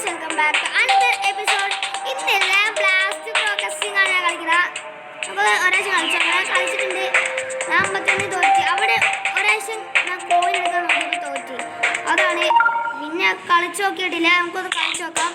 Guys welcome back to another episode. ഇന്നെല്ലാം plastic processing ആണ് ഞാൻ കളിക്കുന്നത്. അപ്പോൾ ഒരാഴ്ച കളിച്ചിട്ടുണ്ട്. ഞാൻ 51 തോറ്റി. അവിടെ ഒരാഴ്ച ഞാൻ കോയിൻ എടുക്കാൻ നോക്കിയപ്പോൾ തോറ്റി. അതാണ് പിന്നെ കളിച്ചു നോക്കിയിട്ടില്ല. നമുക്കൊന്ന് കളിച്ചു നോക്കാം.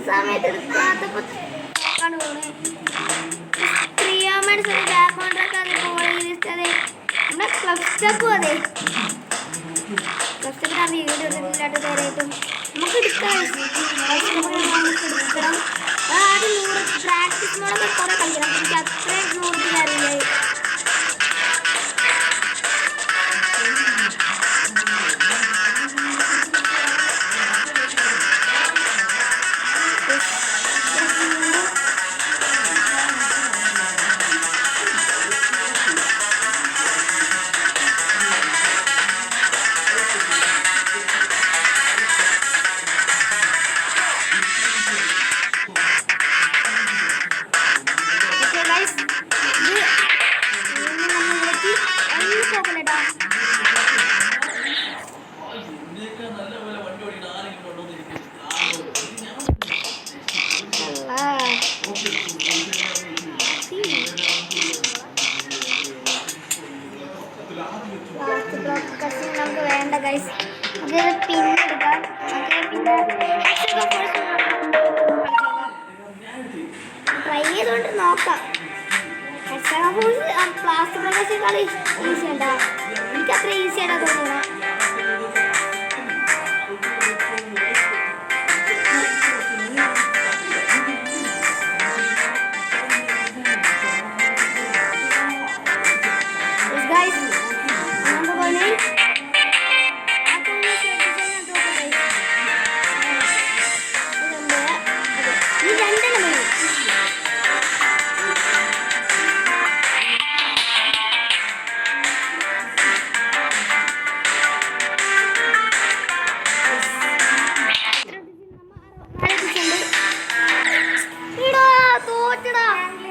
സമയത്ത് എടുക്കാത്തപ്പോൾ നമ്മുടെ ക്ലബ് സ്റ്റെപ്പും അതെ ക്ലബ് സ്റ്റെപ്പിന് വീഡിയോ എടുത്തില്ലാട്ട് കയറിയിട്ടും നമുക്ക് എടുക്കാം. ആദ്യം 100 പ്രാക്ടീസ് മോഡൊക്കെ കുറെ കളിക്കണം. എനിക്ക് അത്രയും 100 അറിയില്ല. നമുക്ക് വേണ്ട ഗൈസ്. അത് പിന്നെടുക്കാം. ട്രൈ ചെയ്തുകൊണ്ട് നോക്കാം. പ്ലാസ്റ്റിക് പ്രൊഡക്ട്സിനേക്കാൾ ഈസി ഉണ്ടാ. എനിക്ക് അത്ര ഈസി ആയിട്ടാ തോന്നുക.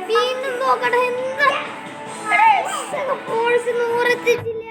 വീണ്ടും നോക്കട്ടെ. എന്താ 100